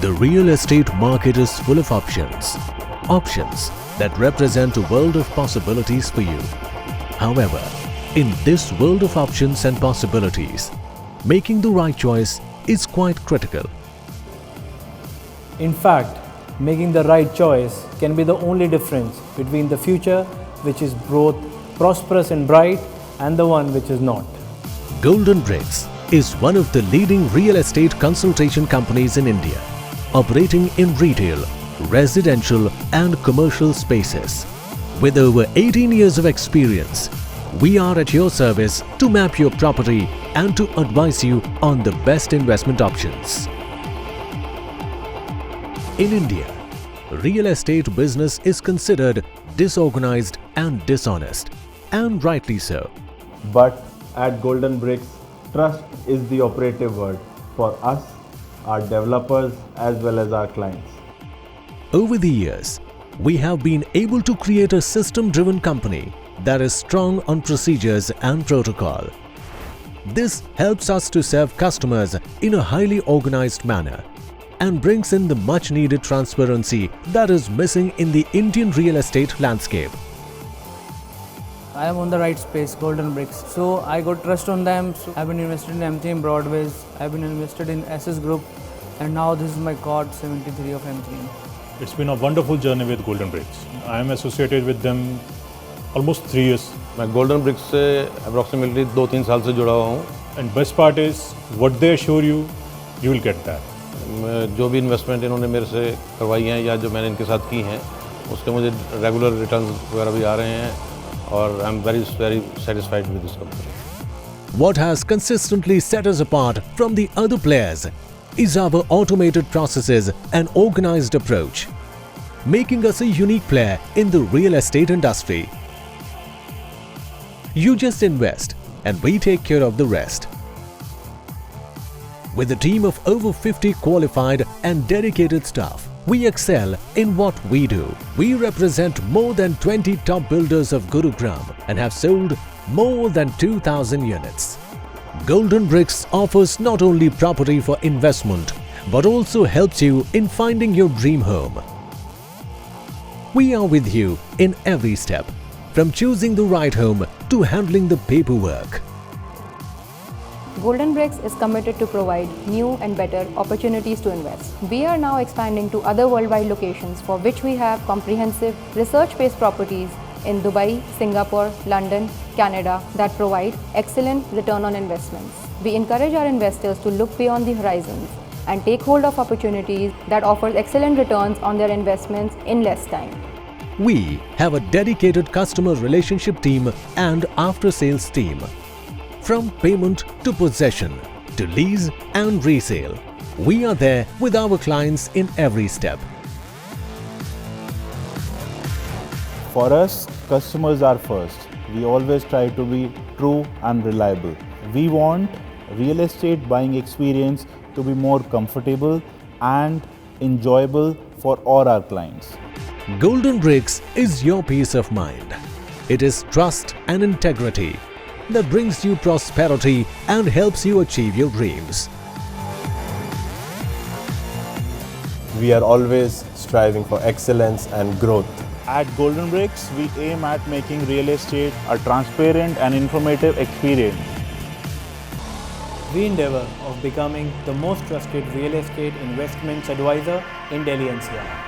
The real estate market is full of options. Options that represent a world of possibilities for you. However, in this world of options and possibilities, making the right choice is quite critical. In fact, making the right choice can be the only difference between the future which is both prosperous and bright and the one which is not. Golden Bricks is one of the leading real estate consultation companies in India, operating in retail, residential and commercial spaces. With over 18 years of experience, we are at your service to map your property and to advise you on the best investment options. In India, real estate business is considered disorganized and dishonest, and rightly so. But at Golden Bricks, trust is the operative word for us, our developers as well as our clients. Over the years, we have been able to create a system-driven company that is strong on procedures and protocol. This helps us to serve customers in a highly organized manner and brings in the much-needed transparency that is missing in the Indian real estate landscape. I am on the right space, Golden Bricks. So I got trust on them. So I've been invested in M3 Broadways, I've been invested in SS Group, and now this is my COD 73 of M3. It's been a wonderful journey with Golden Bricks. I am associated with them almost 3 years. मैं Golden Bricks से approximately 2-3 साल से जुड़ा हुआ हूँ. And best part is, what they assure you, you will get that. जो भी investment इन्होंने मेरे से करवाई हैं या जो मैंने इनके साथ की हैं, उसके मुझे रेगुलर रिटर्न्स वगैरह भी आ रहे हैं और I am very satisfied with this company. What has consistently set us apart from the other players is our automated processes and organized approach, making us a unique player in the real estate industry. You just invest and we take care of the rest. With a team of over 50 qualified and dedicated staff, we excel in what we do. We represent more than 20 top builders of Gurugram and have sold more than 2,000 units. Golden Bricks offers not only property for investment, but also helps you in finding your dream home. We are with you in every step, from choosing the right home to handling the paperwork. Golden Bricks is committed to provide new and better opportunities to invest. We are now expanding to other worldwide locations for which we have comprehensive research-based properties in Dubai, Singapore, London, Canada that provide excellent return on investments. We encourage our investors to look beyond the horizons and take hold of opportunities that offer excellent returns on their investments in less time. We have a dedicated customer relationship team and after-sales team. From payment to possession to lease and resale, we are there with our clients in every step. For us, customers are first. We always try to be true and reliable. We want real estate buying experience to be more comfortable and enjoyable for all our clients. Golden Bricks is your peace of mind. It is trust and integrity that brings you prosperity and helps you achieve your dreams. We are always striving for excellence and growth. At Golden Bricks, we aim at making real estate a transparent and informative experience. We endeavor of becoming the most trusted real estate investments advisor in Delhi NCR.